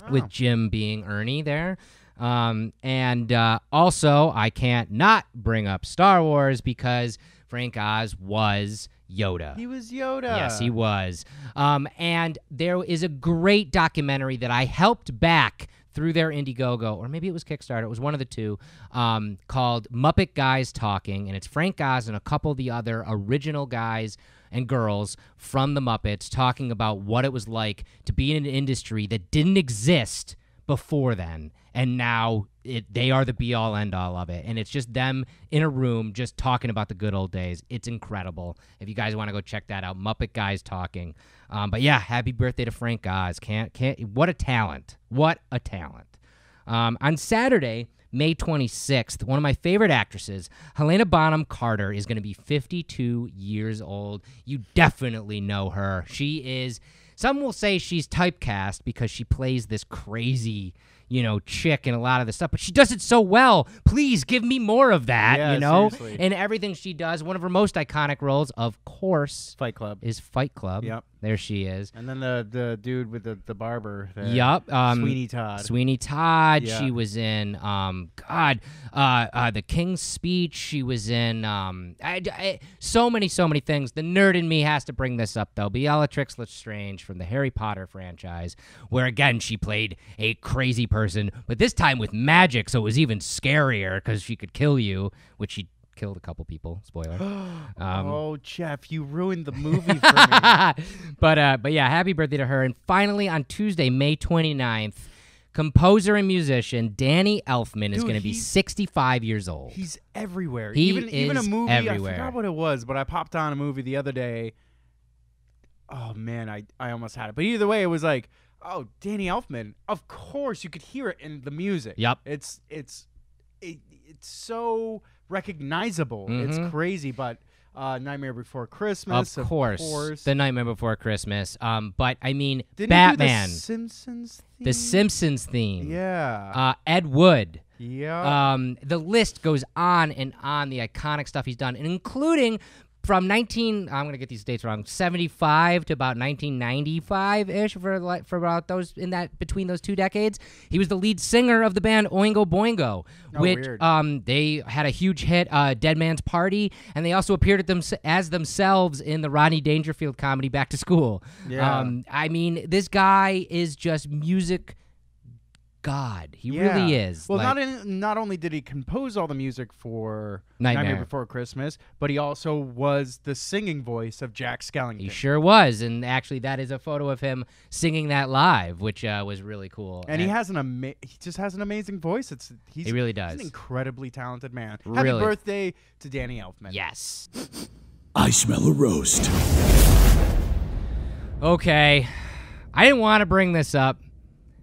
with Jim being Ernie there. And also, I can't not bring up Star Wars because Frank Oz was Yoda. He was Yoda. Yes, he was. And there is a great documentary that I helped back through their Indiegogo, or maybe it was Kickstarter. It was one of the two, called Muppet Guys Talking, and it's Frank Oz and a couple of the other original guys and girls from the Muppets talking about what it was like to be in an industry that didn't exist before then, and now they are the be-all, end-all of it. And it's just them in a room just talking about the good old days. It's incredible. If you guys want to go check that out, Muppet Guys Talking. But yeah, happy birthday to Frank Oz. What a talent. What a talent. On Saturday, May 26th, one of my favorite actresses, Helena Bonham Carter, is going to be 52 years old. You definitely know her. She is, some will say she's typecast because she plays this crazy, chick in a lot of the stuff, but she does it so well. Please give me more of that, seriously. And everything she does. One of her most iconic roles, of course, Fight Club. is Fight Club. Yep. There she is. And then the dude with the barber. Yep. Sweeney Todd. Sweeney Todd. Yeah. She was in, The King's Speech. She was in, so many things. The nerd in me has to bring this up, though. Bellatrix Lestrange from the Harry Potter franchise, where, again, she played a crazy person, but this time with magic, so it was even scarier because she could kill you, which she killed a couple people. Spoiler. Oh, Jeff, you ruined the movie for me. But yeah, happy birthday to her. And finally, on Tuesday, May 29th, composer and musician Danny Elfman is going to be 65 years old. He's everywhere. He even a is movie. everywhere. I forgot what it was, but I popped on a movie the other day. Oh man, I almost had it. But either way, it was like, oh, Danny Elfman. Of course, you could hear it in the music. Yep. It's so recognizable. It's crazy, but Nightmare Before Christmas, of course. The Nightmare Before Christmas. But I mean, Didn't Batman, he do the Simpsons theme? the Simpsons theme. Yeah. Ed Wood. Yeah. The list goes on and on, the iconic stuff he's done, and including from I'm going to get these dates wrong, 75 to about 1995-ish for about those in that between those two decades. He was the lead singer of the band Oingo Boingo, which weird. They had a huge hit, Dead Man's Party, and they also appeared as themselves in the Rodney Dangerfield comedy Back to School. Yeah. I mean, this guy is just music God. He really is. Well, not only did he compose all the music for Nightmare Before Christmas, but he also was the singing voice of Jack Skellington. He sure was, and actually, that is a photo of him singing that live, which was really cool. And he has he just has an amazing voice. He really does. He's an incredibly talented man. Really. Happy birthday to Danny Elfman. Yes. I smell a roast. Okay, I didn't want to bring this up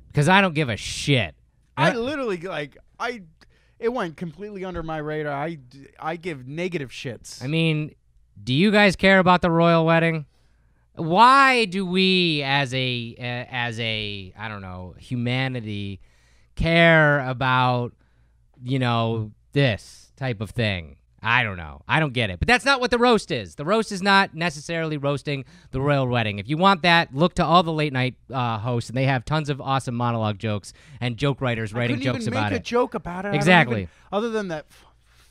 because I don't give a shit. I literally it went completely under my radar. I give negative shits. I mean, do you guys care about the royal wedding? Why do we, as a I don't know, humanity, care about this type of thing? I don't know. I don't get it. But that's not what the roast is. The roast is not necessarily roasting the royal wedding. If you want that, look to all the late night hosts, and they have tons of awesome monologue jokes and joke writers writing jokes about it. I couldn't even make a joke about it. Exactly. Other than that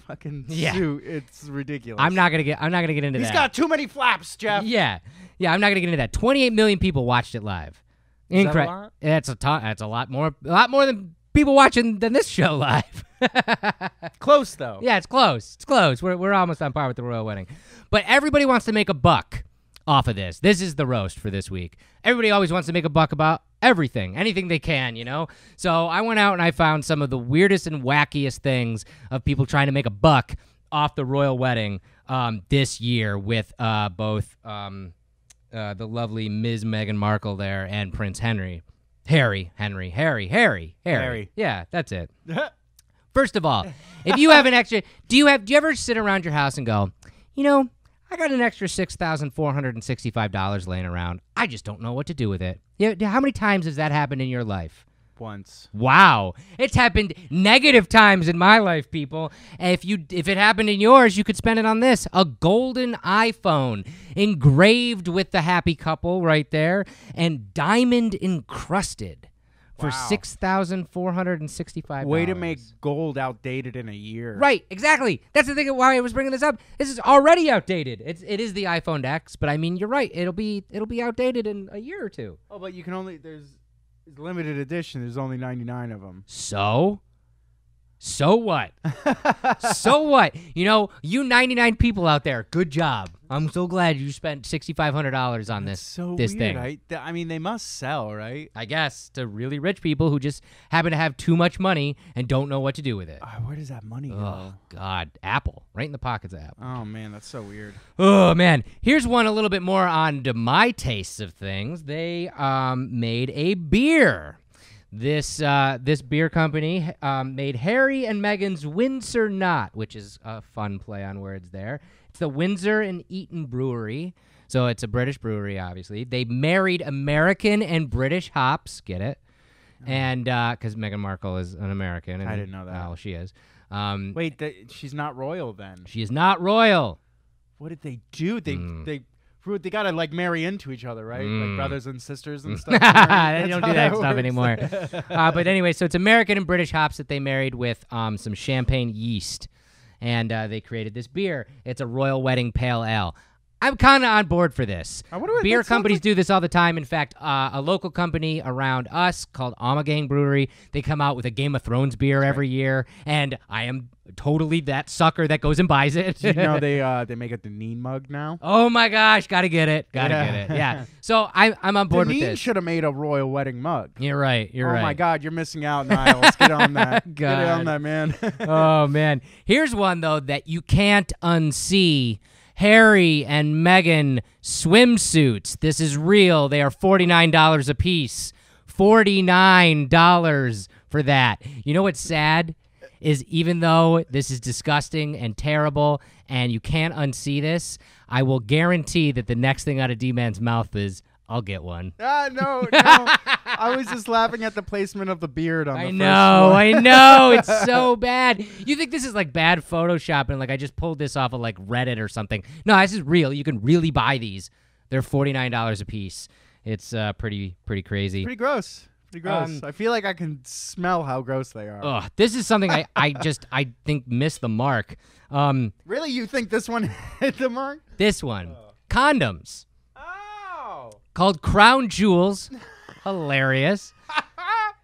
fucking suit, it's ridiculous. I'm not gonna get into that. He's got too many flaps, Jeff. Yeah. I'm not gonna get into that. 28 million people watched it live. Incredible. That's a lot more than people watching than this show live. Close though. Yeah, it's close. It's close. We're almost on par with the royal wedding. But everybody wants to make a buck off of this. This is the roast for this week. Everybody always wants to make a buck about everything, anything they can, So I went out and I found some of the weirdest and wackiest things of people trying to make a buck off the royal wedding this year with both the lovely Ms. Meghan Markle there and Prince Henry. Harry. Harry. Yeah, that's it. First of all, if you have an extra, do you ever sit around your house and go, I got an extra $6,465 laying around. I just don't know what to do with it. Yeah, how many times has that happened in your life? Once. Wow. It's happened negative times in my life, people. If it happened in yours, you could spend it on this. A golden iPhone engraved with the happy couple right there and diamond encrusted for $6,465. Way to make gold outdated in a year. Right, exactly. That's the thing of why I was bringing this up. This is already outdated. It is the iPhone X, but I mean, you're right. It'll be outdated in a year or two. Oh, but you can only it's limited edition. There's only 99 of them. So what? So what? You 99 people out there, good job. I'm so glad you spent $6,500 on this weird. thing. I mean, they must sell, right? I guess to really rich people who just happen to have too much money and don't know what to do with it. Where does that money go? Oh, God. Apple. Right in the pockets of Apple. Oh, man, that's so weird. Oh, man. Here's one a little bit more on to my tastes of things. They made a beer. This beer company made Harry and Meghan's Windsor Knot, which is a fun play on words there. It's the Windsor and Eton Brewery, so it's a British brewery, obviously. They married American and British hops, get it? And because Meghan Markle is an American. And, I didn't know that. Well, she is. Wait, she's not royal then? She is not royal. What did they do? They gotta like marry into each other, right? Like brothers and sisters and stuff. They don't do that stuff anymore. But anyway, so it's American and British hops that they married with some champagne yeast, and they created this beer. It's a royal wedding pale ale. I'm kind of on board for this. Beer companies do this all the time. In fact, a local company around us called Amagang Brewery, they come out with a Game of Thrones beer every year, and I am totally that sucker that goes and buys it. They make a Deneen mug now. Oh my gosh, gotta get it. Yeah. So I'm on board with this. Deneen should have made a royal wedding mug. You're right. Oh my God, you're missing out, Niles. Get on that. God. Get on that, man. Oh man. Here's one though that you can't unsee. Harry and Meghan swimsuits. This is real. They are $49 a piece. $49 for that. You know what's sad? Is even though this is disgusting and terrible and you can't unsee this, I will guarantee that the next thing out of D-Man's mouth is, I'll get one. No. I was just laughing at the placement of the beard on the first one. I know. It's so bad. You think this is like bad Photoshop and like I just pulled this off of like Reddit or something. No, this is real. You can really buy these. They're $49 a piece. It's pretty crazy. Pretty gross. I feel like I can smell how gross they are. Ugh, this is something I think missed the mark. Really? You think this one hit the mark? This one. Condoms. Oh. Called Crown Jewels. Hilarious.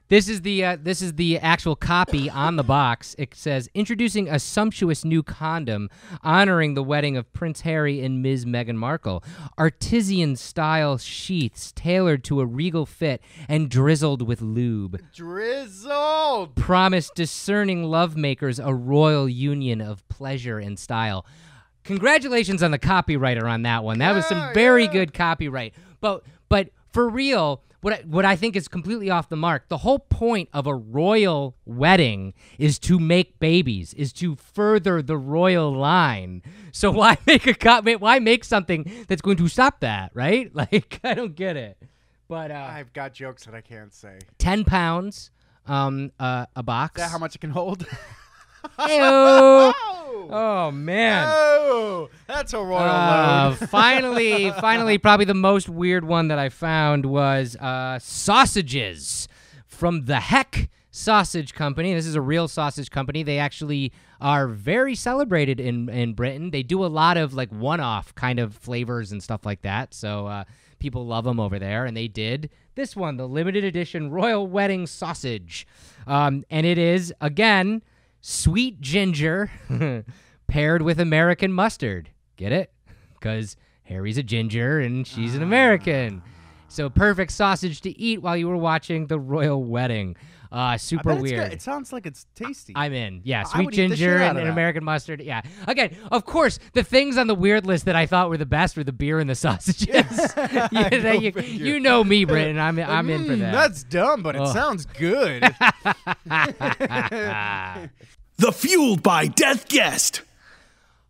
This is the actual copy on the box. It says, introducing a sumptuous new condom honoring the wedding of Prince Harry and Ms. Meghan Markle. Artisan-style sheaths tailored to a regal fit and drizzled with lube. Drizzled! Promise discerning lovemakers a royal union of pleasure and style. Congratulations on the copywriter on that one. That was some very good copyright. But for real, what I think is completely off the mark, the whole point of a royal wedding is to make babies, is to further the royal line. So why make something that's going to stop that, right? Like, I don't get it. But I've got jokes that I can't say. 10 pounds a box. Is that how much it can hold? Ew. Oh man. Oh, that's a royal load. Finally, probably the most weird one that I found was sausages from the Heck Sausage Company. This is a real sausage company. They actually are very celebrated in Britain. They do a lot of like one-off kind of flavors and stuff like that. So people love them over there, and they did this one, the limited edition Royal Wedding Sausage, and it is again sweet ginger paired with American mustard. Get it? Because Harry's a ginger and she's an American. So perfect sausage to eat while you were watching the royal wedding. Super I bet it's weird. good. It sounds like it's tasty. I'm in. Yeah, I sweet would eat the ginger shit out and of that. American mustard. Yeah. Again, of course, the things on the weird list that I thought were the best were the beer and the sausages. you know me, Britton. I'm in for that. That's dumb, but it sounds good. The Fueled by Death guest.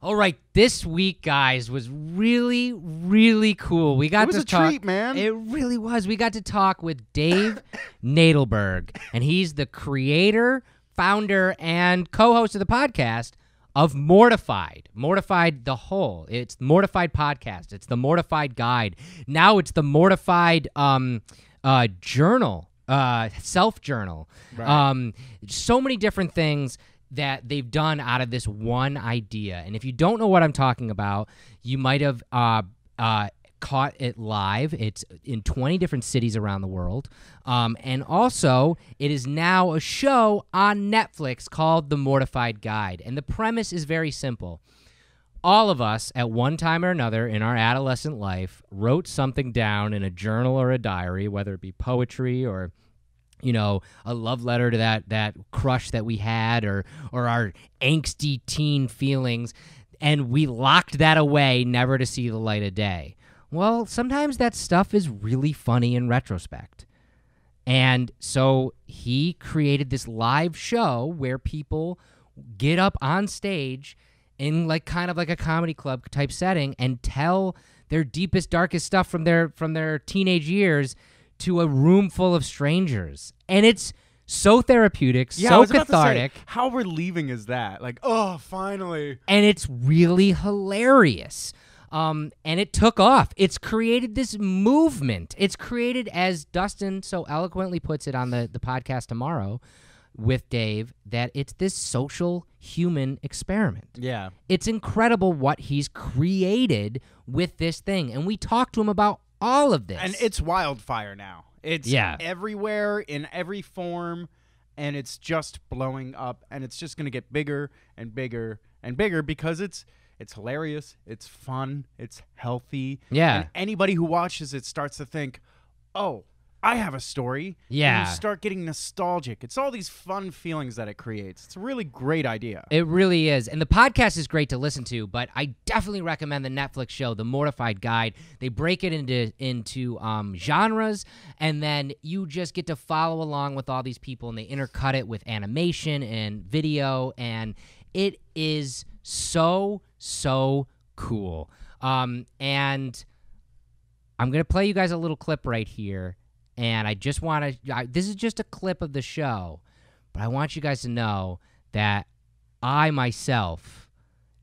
All right, this week, guys, was really, really cool. We got It was to a talk. treat, man. It really was. We got to talk with Dave Nadelberg, and he's the creator, founder, and co-host of the podcast of Mortified. Mortified the whole. It's Mortified Podcast. It's the Mortified Guide. Now it's the Mortified journal, self-journal. Right. So many different things that they've done out of this one idea. And if you don't know what I'm talking about, you might have caught it live. It's in 20 different cities around the world. And also, it is now a show on Netflix called The Mortified Guide. And the premise is very simple. All of us, at one time or another in our adolescent life, wrote something down in a journal or a diary, whether it be poetry or a love letter to that crush that we had or our angsty teen feelings, and we locked that away never to see the light of day. Well, sometimes that stuff is really funny in retrospect. And so he created this live show where people get up on stage in kind of like a comedy club type setting and tell their deepest, darkest stuff from their teenage years to a room full of strangers. And it's so therapeutic, Yeah, I so was about to say, cathartic. how relieving is that? Like, oh, finally. And it's really hilarious. And it took off. It's created this movement. It's created, as Dustin so eloquently puts it on the podcast tomorrow with Dave, that it's this social human experiment. Yeah. It's incredible what he's created with this thing. And we talked to him about all of this. And it's wildfire now. It's everywhere in every form, and it's just blowing up, and it's just going to get bigger and bigger and bigger because it's hilarious, it's fun, it's healthy. Yeah. And anybody who watches it starts to think, oh, I have a story. Yeah. And you start getting nostalgic. It's all these fun feelings that it creates. It's a really great idea. It really is. And the podcast is great to listen to, but I definitely recommend the Netflix show, The Mortified Guide. They break it into genres, and then you just get to follow along with all these people, and they intercut it with animation and video, and it is so, so cool. And I'm going to play you guys a little clip right here. And I just want to, this is just a clip of the show, but I want you guys to know that I myself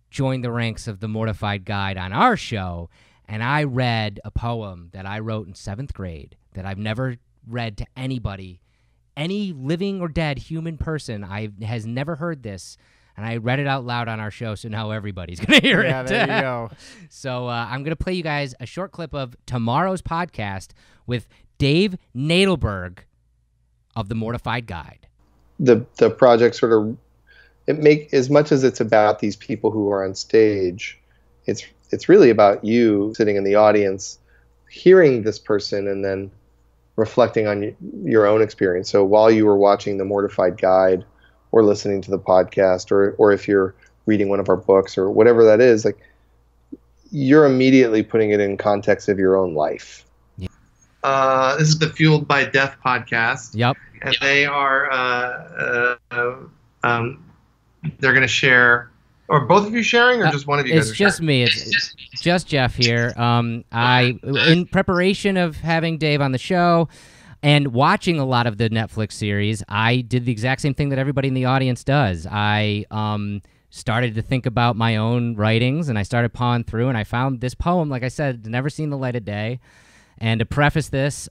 joined the ranks of the Mortified Guide on our show, and I read a poem that I wrote in 7th grade that I've never read to anybody, any living or dead human person has never heard this, and I read it out loud on our show, so now everybody's going to hear it. Yeah, there you go. So I'm going to play you guys a short clip of tomorrow's podcast with Dave Nadelberg of the Mortified Guide. The project sort of as much as it's about these people who are on stage, it's really about you sitting in the audience, hearing this person, and then reflecting on your own experience. So while you were watching the Mortified Guide, or listening to the podcast, or if you're reading one of our books or whatever that is, like, you're immediately putting it in context of your own life. This is the Fueled by Death podcast. Yep. And they are, they're going to share, or both of you sharing, or just one of you guys? It's just me. It's just Jeff here. In preparation of having Dave on the show and watching a lot of the Netflix series, I did the exact same thing that everybody in the audience does. I started to think about my own writings, and I started pawing through, and I found this poem, like I said, never seen the light of day. And to preface this,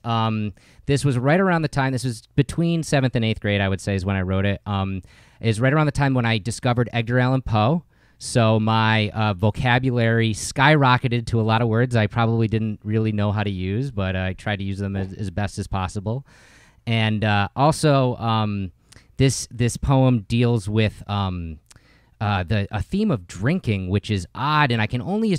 this was right around the time, this was between 7th and 8th grade, I would say, is when I wrote it. Is right around the time when I discovered Edgar Allan Poe. So my vocabulary skyrocketed to a lot of words I probably didn't really know how to use, but I tried to use them as best as possible. And also, this poem deals with a theme of drinking, which is odd, and I can only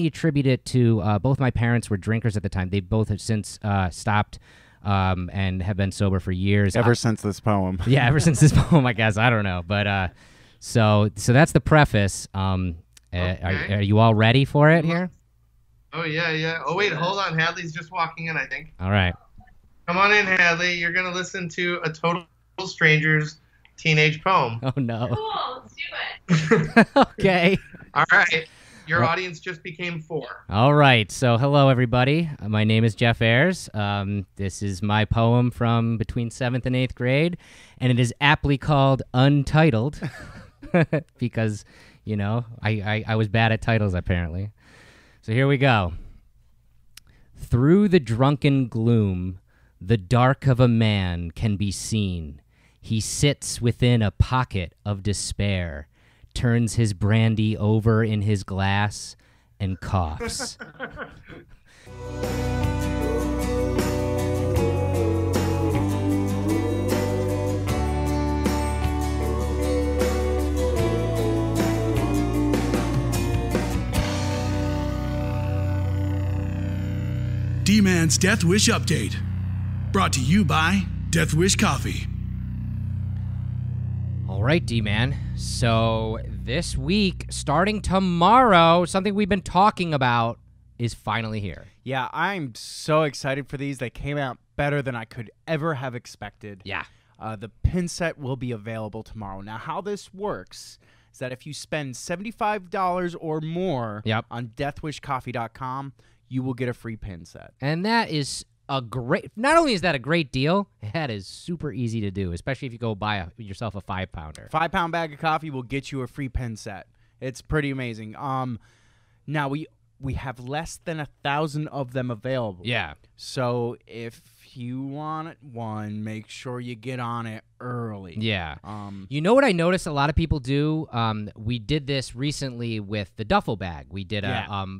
attribute it to both my parents were drinkers at the time. They both have since stopped and have been sober for years. Ever since this poem. Yeah, ever since this poem, I guess. I don't know. But so that's the preface. Okay. Are you all ready for it here? Oh, yeah. Oh, wait, hold on. Hadley's just walking in, I think. All right. Come on in, Hadley. You're going to listen to a total stranger's teenage poem. Oh, no. Cool, let's do it. Okay. All right. Your audience just became 4. All right. So, hello, everybody. My name is Jeff Ayers. This is my poem from between 7th and 8th grade, and it is aptly called Untitled because, you know, I was bad at titles, apparently. So here we go. Through the drunken gloom, the dark of a man can be seen. He sits within a pocket of despair, turns his brandy over in his glass, and coughs. D-Man's Death Wish Update. Brought to you by Death Wish Coffee. All right, D-Man. So this week, starting tomorrow, something we've been talking about is finally here. Yeah, I'm so excited for these. They came out better than I could ever have expected. Yeah. The pin set will be available tomorrow. Now, how this works is that if you spend $75 or more on deathwishcoffee.com, you will get a free pin set. And that is a great, not only is that a great deal, that is super easy to do, especially if you go buy yourself a 5-pounder. 5-pound bag of coffee will get you a free pin set. It's pretty amazing. Now we have less than 1,000 of them available. Yeah. So if you want one, make sure you get on it early. Yeah. You know what I noticed a lot of people do? We did this recently with the duffel bag. We did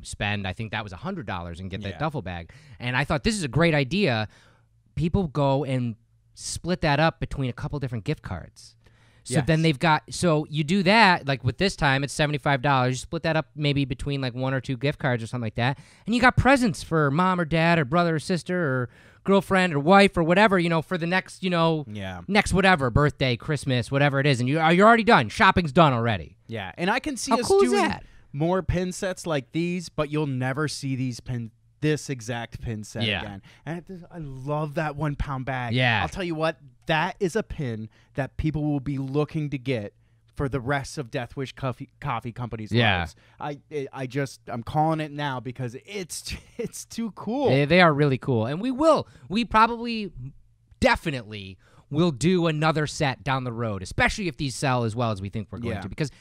spend, I think that was $100 and get that duffel bag. And I thought this is a great idea. People go and split that up between a couple different gift cards. So then they've got, so you do that, like with this time, it's $75. You split that up maybe between like 1 or 2 gift cards or something like that. And you got presents for mom or dad or brother or sister or girlfriend or wife or whatever, you know, for the next, you know, next whatever, birthday, Christmas, whatever it is. And you're already done. Shopping's done already. Yeah. And I can see How us cool is doing that? more pin sets like these, but you'll never see this exact pin set again. And I love that 1-pound bag. Yeah. I'll tell you what, that is a pin that people will be looking to get for the rest of Death Wish Coffee Company's lives. I'm calling it now because it's too cool. They are really cool. And we probably definitely will do another set down the road, especially if these sell as well as we think we're going to, because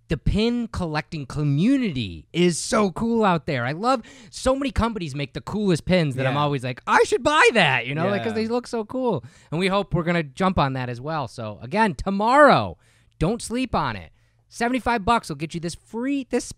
the pin collecting community is so cool out there. I love so many companies make the coolest pins that I'm always like, I should buy that, you know, like because they look so cool. And we hope we're gonna jump on that as well. So again, tomorrow, don't sleep on it. $75 will get you this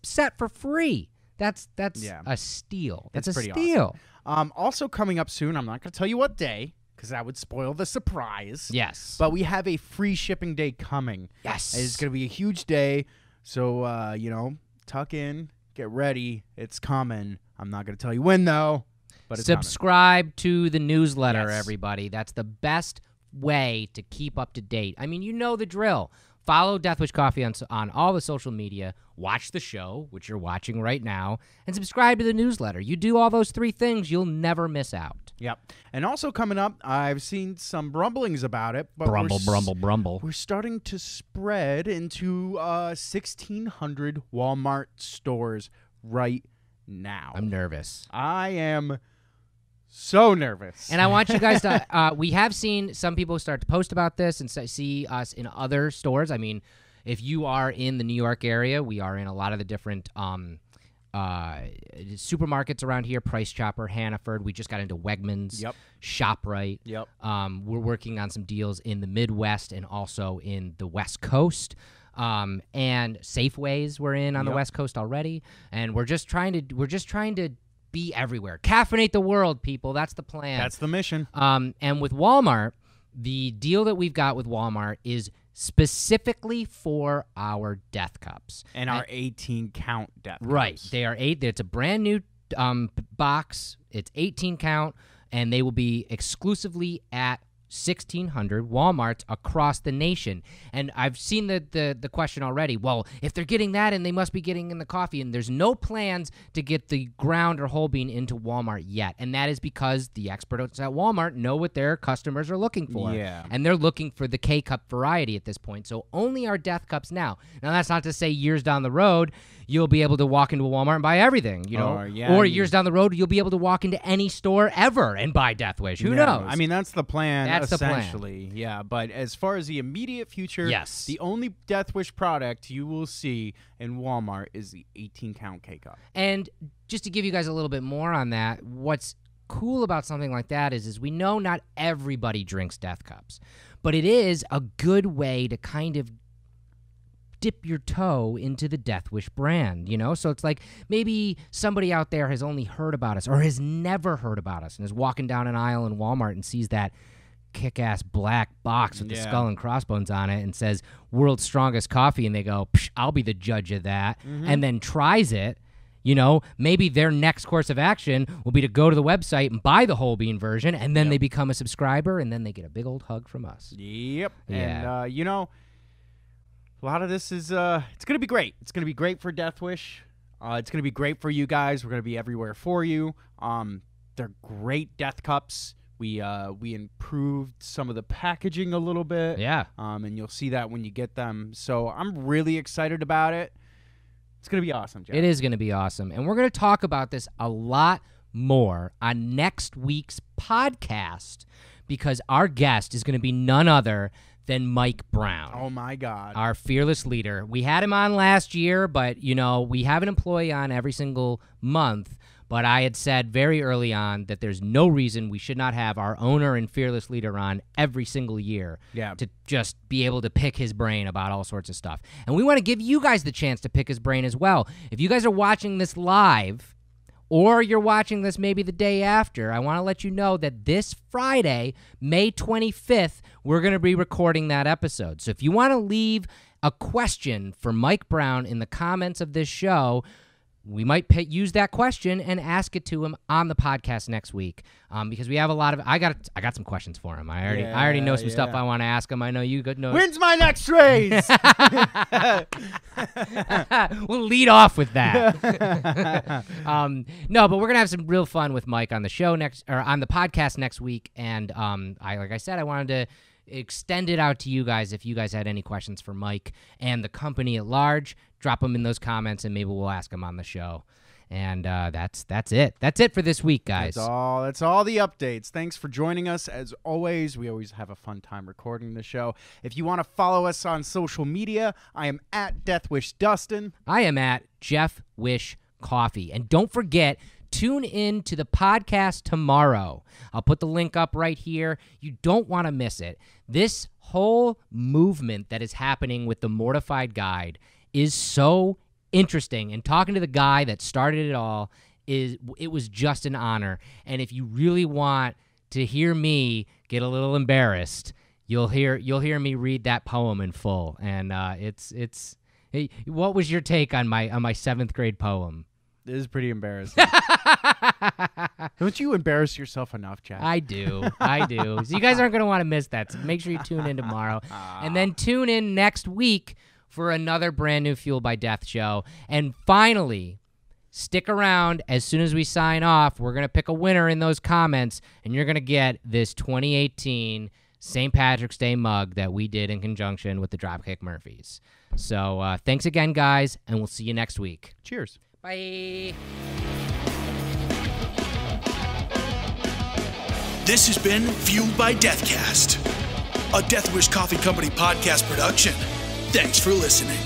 set for free. That's a steal. That's a steal. Awesome. Also coming up soon, I'm not gonna tell you what day, because that would spoil the surprise. Yes. But we have a free shipping day coming. Yes. It's going to be a huge day. So, you know, tuck in, get ready. It's coming. I'm not going to tell you when, though. But it's subscribe to the newsletter, everybody. That's the best way to keep up to date. I mean, you know the drill. Follow Death Wish Coffee on all the social media. Watch the show, which you're watching right now, and subscribe to the newsletter. You do all those 3 things, you'll never miss out. Yep. And also coming up, I've seen some rumblings about it. But Brumble. We're starting to spread into 1,600 Walmart stores right now. I'm nervous. I am so nervous. And I want you guys to, we have seen some people start to post about this and see us in other stores. I mean, if you are in the New York area, we are in a lot of the different supermarkets around here, Price Chopper, Hannaford. We just got into Wegmans, ShopRite. We're working on some deals in the Midwest and also in the West Coast. And Safeways we're in on the West Coast already. And we're just trying to be everywhere. Caffeinate the world, people. That's the plan. That's the mission. And with Walmart, the deal that we've got with Walmart is specifically for our death cups. And our 18-count death cups. Right. They are 8. It's a brand new box. It's 18 count. and they will be exclusively at 1,600 Walmarts across the nation. And I've seen the question already. Well, if they're getting that, and they must be getting in the coffee, and there's no plans to get the ground or whole bean into Walmart yet. And that is because the experts at Walmart know what their customers are looking for. Yeah. And they're looking for the K-Cup variety at this point. So only our Death Cups now. Now, that's not to say years down the road, you'll be able to walk into a Walmart and buy everything, you know? Or years down the road, you'll be able to walk into any store ever and buy Death Wish. Who knows? I mean, that's the plan. That's essentially, yeah. But as far as the immediate future, yes, the only Death Wish product you will see in Walmart is the 18-count K-Cup. And just to give you guys a little bit more on that, what's cool about something like that is we know not everybody drinks Death Cups, but it is a good way to kind of dip your toe into the Death Wish brand, you know? So it's like maybe somebody out there has only heard about us or has never heard about us and is walking down an aisle in Walmart and sees that kick-ass black box with the skull and crossbones on it and says, "World's Strongest Coffee," and they go, "Psh, I'll be the judge of that," and then tries it. You know, maybe their next course of action will be to go to the website and buy the whole bean version, and then they become a subscriber, and then they get a big old hug from us. Yep. Yeah. And, you know, a lot of this is it's going to be great. It's going to be great for Death Wish. It's going to be great for you guys. We're going to be everywhere for you. They're great Death Cups. We improved some of the packaging a little bit. Yeah. And you'll see that when you get them. So I'm really excited about it. It's going to be awesome, Jeff. It is going to be awesome. And we're going to talk about this a lot more on next week's podcast because our guest is going to be none other than Mike Brown. Oh, my God. Our fearless leader. We had him on last year, but, you know, we have an employee on every single month. But I had said very early on that there's no reason we should not have our owner and fearless leader on every single year to just be able to pick his brain about all sorts of stuff. And we want to give you guys the chance to pick his brain as well. If you guys are watching this live or you're watching this maybe the day after, I want to let you know that this Friday, May 25th, we're going to be recording that episode. So if you want to leave a question for Mike Brown in the comments of this show, we might use that question and ask it to him on the podcast next week because we have a lot of. I got some questions for him. I already know some stuff I want to ask him. I know you could know. When's my next race? We'll lead off with that. No, but we're gonna have some real fun with Mike on the show on the podcast next week. And like I said, I wanted to extend it out to you guys. If you guys had any questions for Mike and the company at large, drop them in those comments and maybe we'll ask them on the show. And that's it. That's it for this week, guys. That's all the updates. Thanks for joining us. As always, we always have a fun time recording the show. If you want to follow us on social media, I am at DeathWishDustin. I am at Jeff Wish Coffee. And don't forget, tune in to the podcast tomorrow. I'll put the link up right here. You don't want to miss it. This whole movement that is happening with the Mortified Guide is so interesting. And talking to the guy that started it all, it was just an honor. And if you really want to hear me get a little embarrassed, you'll hear me read that poem in full. And hey, what was your take on my 7th grade poem? It is pretty embarrassing. Don't you embarrass yourself enough, Jack? I do. So you guys aren't going to want to miss that. So make sure you tune in tomorrow. And then tune in next week for another brand new Fueled by Death show. And finally, stick around. As soon as we sign off, we're going to pick a winner in those comments, and you're going to get this 2018 St. Patrick's Day mug that we did in conjunction with the Dropkick Murphys. So thanks again, guys, and we'll see you next week. Cheers. Bye. This has been Fueled by Deathcast, a Death Wish Coffee Company podcast production. Thanks for listening.